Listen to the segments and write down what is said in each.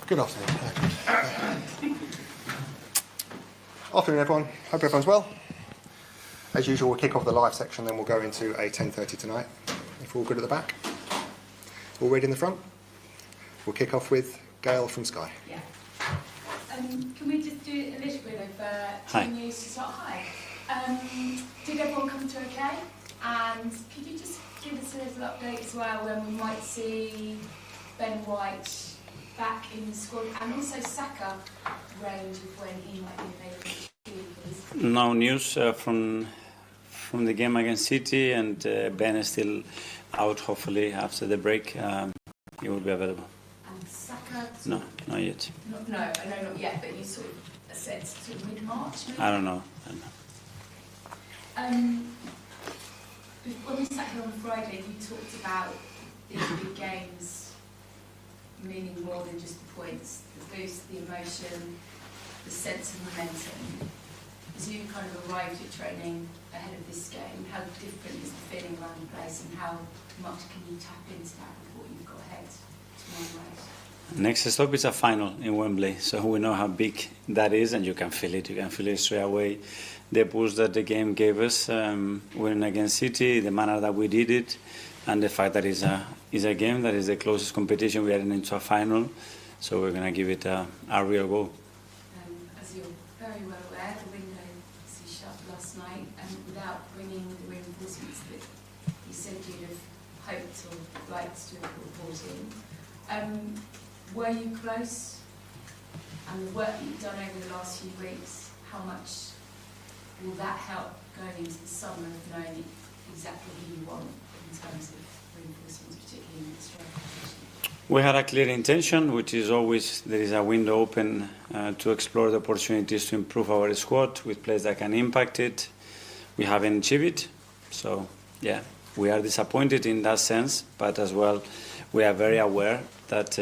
Good afternoon. Afternoon, everyone. Hope everyone's well. As usual, we'll kick off the live section, then we'll go into a 10:30 tonight. If we're all good at the back, all ready in the front. We'll kick off with Gail from Sky. Yeah. Can we just do a little bit of team news to start? Hi. Did everyone come through okay? And could you just give us a little update as well when we might see Ben White back in the squad, and also Saka range of when he might be available to you, please? No news from the game against City, and Ben is still out. Hopefully after the break he will be available. And Saka? No, not yet. No, I know not yet, but you sort of said sort of mid-March maybe? I don't know. When we sat here on Friday, you talked about these big games meaning more than just the points, the boost, the emotion, the sense of momentum. As you kind of arrived at training ahead of this game, how different is the feeling around the place, and how much can you tap into that with what you've got ahead tomorrow night? Next stop is a final in Wembley, so we know how big that is, and you can feel it. You can feel it straight away. The boost that the game gave us, winning against City, the manner that we did it, and the fact that it's a game that is the closest competition we are into a final, so we're going to give it a real go. As you're very well aware, the window was shut last night, and without bringing the reinforcements that you said you'd have hoped or liked to have brought in. Were you close? And the work that you've done over the last few weeks, how much will that help going into the summer of knowing exactly who you want in terms of reinforcements, particularly in the striker position? We had a clear intention, which is always there is a window open to explore the opportunities to improve our squad with players that can impact it. We haven't achieved it, so yeah, we are disappointed in that sense, but as well we are very aware that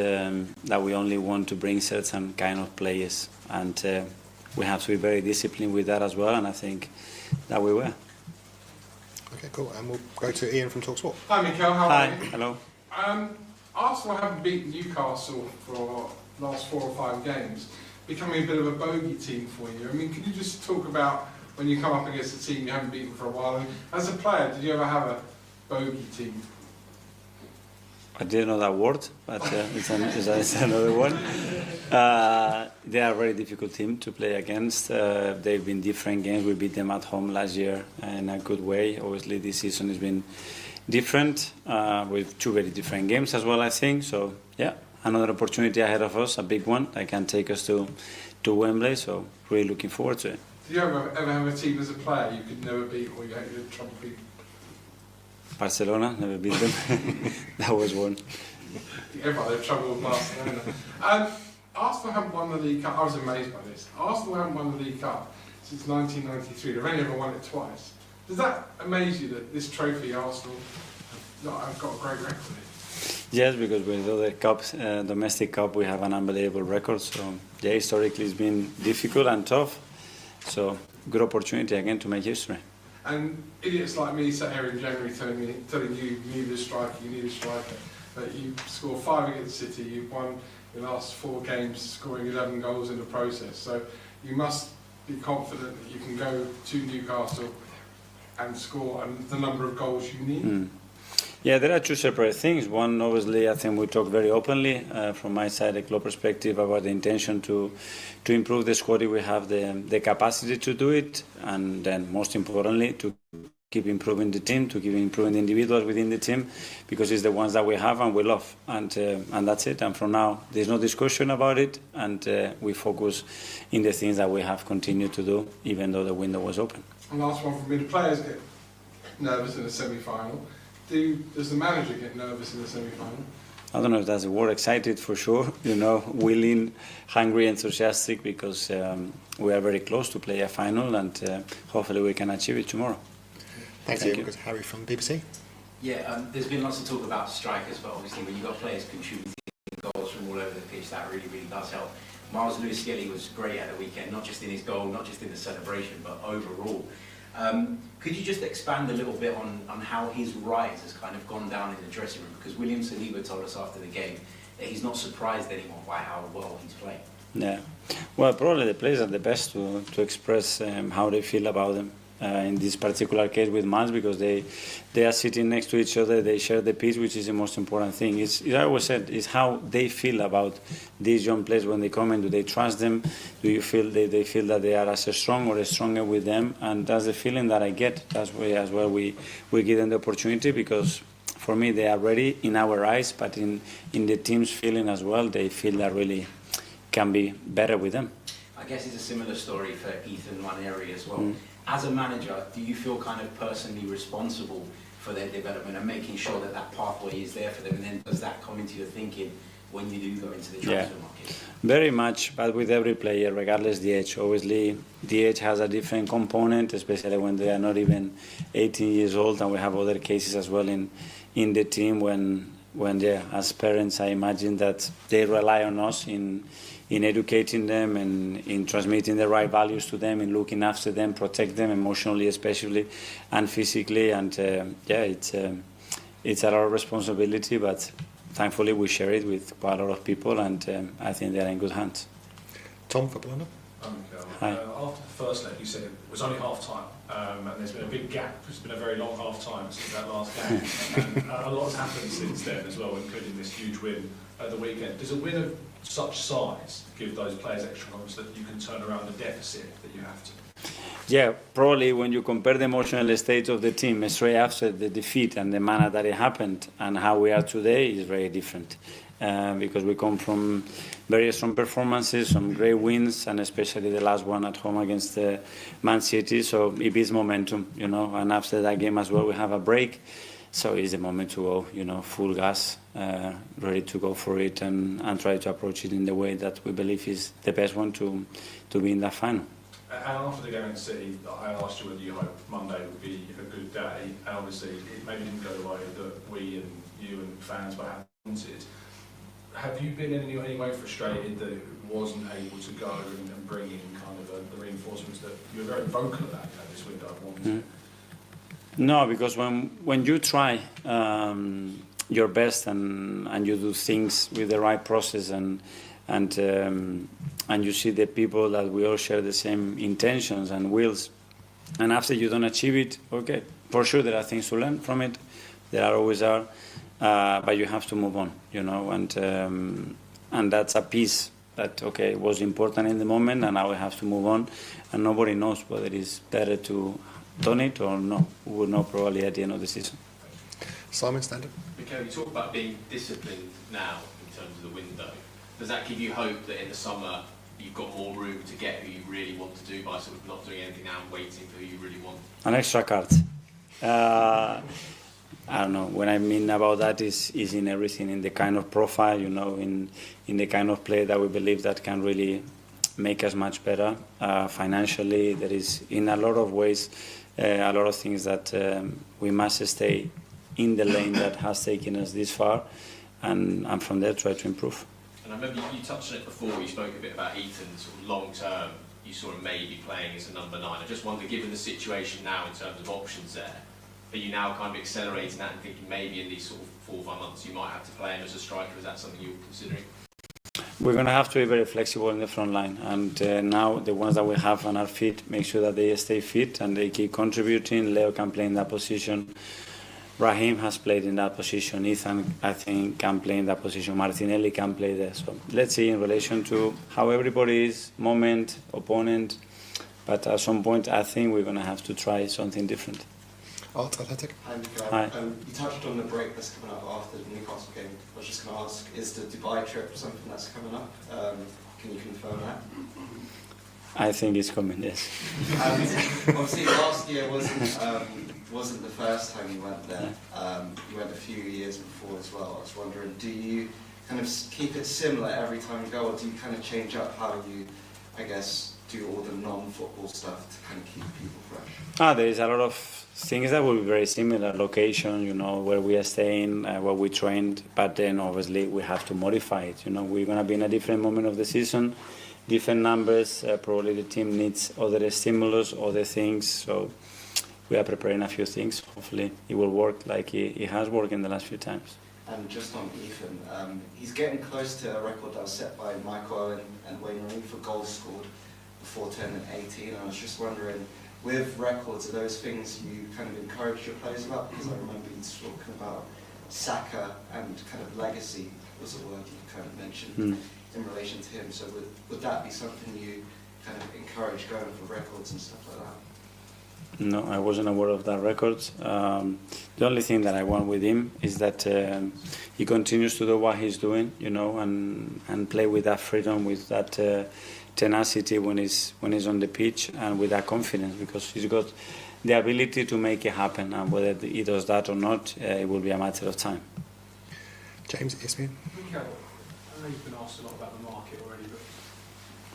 that we only want to bring certain kind of players, and we have to be very disciplined with that as well, and I think that we were. Okay, cool. And we'll go to Ian from TalkSport. Hi, Mikel. How are you? Hello. Arsenal haven't beaten Newcastle for the last 4 or 5 games, becoming a bit of a bogey team for you. I mean, can you just talk about when you come up against a team you haven't beaten for a while? And as a player, did you ever have a bogey team? I didn't know that word, but it's another one. They are a very difficult team to play against. They've been different games. We beat them at home last year in a good way. Obviously, this season has been different with 2 very different games as well, I think. So, yeah, another opportunity ahead of us, a big one that can take us to Wembley. So, really looking forward to it. Did you ever have a team as a player you could never beat, or you had trouble beating? Barcelona, never beat them. That was one. Everybody had trouble with Barcelona. Arsenal haven't won the League Cup. I was amazed by this. Arsenal haven't won the League Cup since 1993. They've only ever won it twice. Does that amaze you that this trophy, Arsenal, have got a great record in? Yes, because with other cups, domestic cup, we have an unbelievable record. So, yeah, historically it's been difficult and tough. So, good opportunity again to make history. And idiots like me sat here in January telling you need a striker, but you scored 5 against City, you've won the last 4 games, scoring 11 goals in the process. So you must be confident that you can go to Newcastle and score the number of goals you need. Yeah, there are 2 separate things. One, obviously, I think we talk very openly from my side, a club perspective, about the intention to improve the squad if we have the capacity to do it, and then most importantly to keep improving the team, to keep improving the individuals within the team, because it's the ones that we have and we love, and that's it. And from now, there's no discussion about it, and we focus in the things that we have continued to do, even though the window was open. And last one for me: the players get nervous in the semi-final. Does the manager get nervous in the semi-final? I don't know if that's the word. Excited for sure, willing, hungry, enthusiastic, because we are very close to play a final, and hopefully we can achieve it tomorrow. Thank you. Harry from BBC. Yeah, there's been lots of talk about strikers, but obviously when you've got players contributing goals from all over the pitch, that really, really does help. Miles Lewis-Skelly was great at the weekend, not just in his goal, not just in the celebration, but overall. Could you just expand a little bit on how his rise has kind of gone down in the dressing room? Because William Saliba told us after the game that he's not surprised anyone by how well he's playing. Yeah, well, probably the players are the best to express how they feel about them. In this particular case with Miles, because they are sitting next to each other, they share the pitch, which is the most important thing. It's I always said, is how they feel about these young players when they come in. Do they trust them? Do you feel they feel that they are as strong or stronger with them? And that's the feeling that I get. That's why as well we give them the opportunity, because for me they are ready in our eyes, but in the team's feeling as well, they feel that really can be better with them. I guess it's a similar story for Ethan Nwaneri as well. As a manager, do you feel kind of personally responsible for their development and making sure that that pathway is there for them? And then does that come into your thinking when you do go into the transfer market? Very much, but with every player, regardless the age. Obviously, the age has a different component, especially when they are not even 18 years old, and we have other cases as well in the team when as parents, I imagine that they rely on us in educating them and in transmitting the right values to them, in looking after them, protect them emotionally especially and physically. And it's a lot of responsibility, but thankfully we share it with quite a lot of people, and I think they're in good hands. Tom for Blunder. Mikel. Hi. After the first leg, you said it was only half time, and there's been a big gap. It's been a very long half time since that last game, and a lot has happened since then as well, including this huge win at the weekend. Does a win of such size give those players extra confidence that you can turn around the deficit that you have to? Yeah, probably when you compare the emotional state of the team straight after the defeat and the manner that it happened and how we are today is very different. Because we come from very strong performances, some great wins, and especially the last one at home against Man City. So it builds momentum, and after that game as well, we have a break. So it's the moment to go, full gas, ready to go for it and try to approach it in the way that we believe is the best one to be in that final. And after the game in City, I asked you whether you hoped Monday would be a good day, and obviously it maybe didn't go the way that we and you and fans were wanted. Have you been in any way frustrated that it wasn't able to go and bring in kind of the reinforcements that you were very vocal about this window of wanting? No, because when you try your best and you do things with the right process and you see the people that we all share the same intentions and wills, and after you don't achieve it, okay, for sure there are things to learn from it. There always are, but you have to move on, and that's a piece that was important in the moment, and now we have to move on, and nobody knows whether it is better to done it or no. We will know probably at the end of the season. Simon, stand up. Mikel, you talk about being disciplined now in terms of the window. Does that give you hope that in the summer you've got more room to get who you really want to do by sort of not doing anything now and waiting for who you really want? An extra card. I don't know. What I mean about that is in everything, in the kind of profile, in the kind of play that we believe that can really make us much better financially. There is, in a lot of ways, a lot of things that we must stay in the lane that has taken us this far, and from there try to improve. And I remember you touched on it before. You spoke a bit about Ethan, sort of long term. You sort of maybe playing as a number 9. I just wonder, given the situation now in terms of options there, are you now kind of accelerating that and thinking maybe in these sort of 4 or 5 months you might have to play him as a striker? Is that something you're considering? We're going to have to be very flexible in the front line, and now the ones that we have on our feet, make sure that they stay fit and they keep contributing. Leo can play in that position. Raheem has played in that position. Ethan, I think, can play in that position. Martinelli can play there. So let's see in relation to how everybody is, moment, opponent. But at some point, I think we're going to have to try something different. Art Athletic. Hi, Mikel. Hi. You touched on the break that's coming up after the Newcastle game. I was just going to ask, is the Dubai trip something that's coming up? Can you confirm that? I think it's coming, yes. And obviously last year wasn't the first time you went there. You went a few years before as well. I was wondering, do you kind of keep it similar every time you go, or do you kind of change up how you, I guess, do all the non-football stuff to kind of keep people fresh? There is a lot of things that will be very similar. Location, where we are staying, where we trained, but then obviously we have to modify it. We're going to be in a different moment of the season, different numbers. Probably the team needs other stimulus, other things. So we are preparing a few things. Hopefully it will work like it has worked in the last few times. And just on Ethan, he's getting close to a record that was set by Mikel and Wayne Rooney for goals scored before 10 and 18. And I was just wondering, with records, are those things you kind of encourage your players about? Because I remember you talking about Saka and kind of legacy was a word you kind of mentioned in relation to him. So would that be something you kind of encourage going for records and stuff like that? No, I wasn't aware of that records. The only thing that I want with him is that he continues to do what he's doing, you know, and play with that freedom, with that tenacity when he's on the pitch, and with that confidence, because he's got the ability to make it happen. And whether he does that or not, it will be a matter of time. James, ESPN. Mikel, I know you've been asked a lot about the market already, but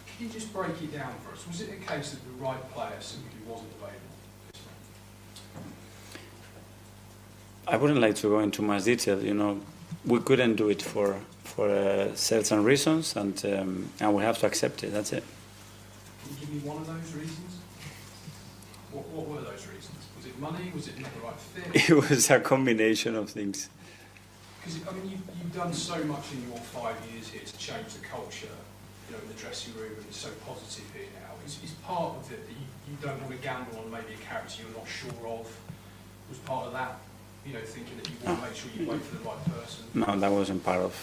can you just break it down for us? Was it a case that the right player simply wasn't available? I wouldn't like to go into much detail. You know, we couldn't do it for certain reasons, and we have to accept it. That's it. Can you give me one of those reasons? What were those reasons? Was it money? Was it not the right fit? It was a combination of things. Because I mean, you've done so much in your 5 years here to change the culture, you know, in the dressing room, and it's so positive here now. Is part of it that you don't want to gamble on maybe a character you're not sure of? Was part of that? You know, thinking that you want to make sure you wait for the right person. No, that wasn't part of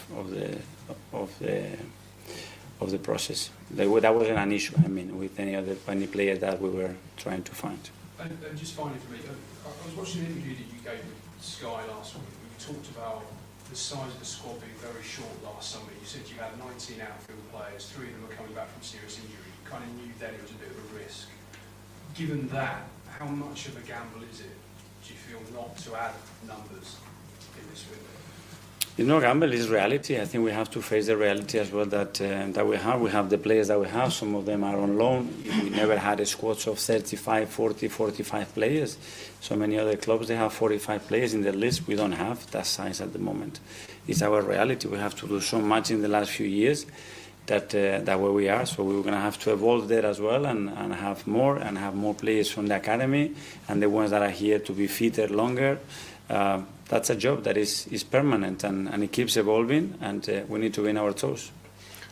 the process. That wasn't an issue. I mean, with any player that we were trying to find. And just finally for me, I was watching an interview that you gave with Sky last week. You talked about the size of the squad being very short last summer. You said you had 19 outfield players, 3 of them were coming back from serious injury. You kind of knew then it was a bit of a risk. Given that, how much of a gamble is it, do you feel, not to add numbers in this window? You know, gamble is reality. I think we have to face the reality as well that we have. We have the players that we have. Some of them are on loan. We never had a squad of 35, 40, 45 players. So many other clubs, they have 45 players in their list. We don't have that size at the moment. It's our reality. We have to do so much in the last few years that where we are. So we're going to have to evolve there as well and have more players from the academy and the ones that are here to be fitter longer. That's a job that is permanent and it keeps evolving, and we need to be in our toes.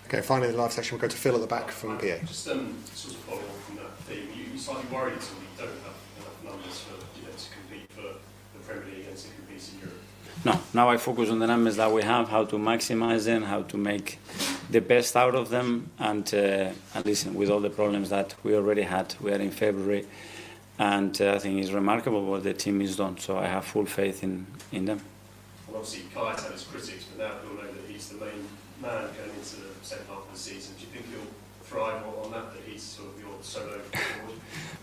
Okay, finally, the live section, we'll go to Phil at the back from PA. Just sort of following on from that theme, you slightly worried at all you don't have enough numbers for, to compete for the Premier League and to compete in Europe? No, now I focus on the numbers that we have, how to maximize them, how to make the best out of them, and listen, with all the problems that we already had, we are in February, and I think it's remarkable what the team has done, so I have full faith in them. And obviously, Kai's had his critics, but now we all know that he's the main man going into the second half of the season. Do you think he'll thrive on that he's sort of your solo forward?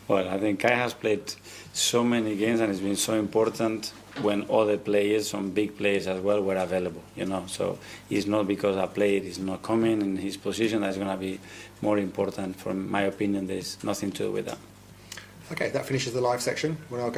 Well, I think Kai has played so many games and it's been so important when other players, some big players as well, were available, you know. So it's not because a player is not coming in his position that's going to be more important. From my opinion, there's nothing to do with that. Okay, that finishes the live section. We'll now go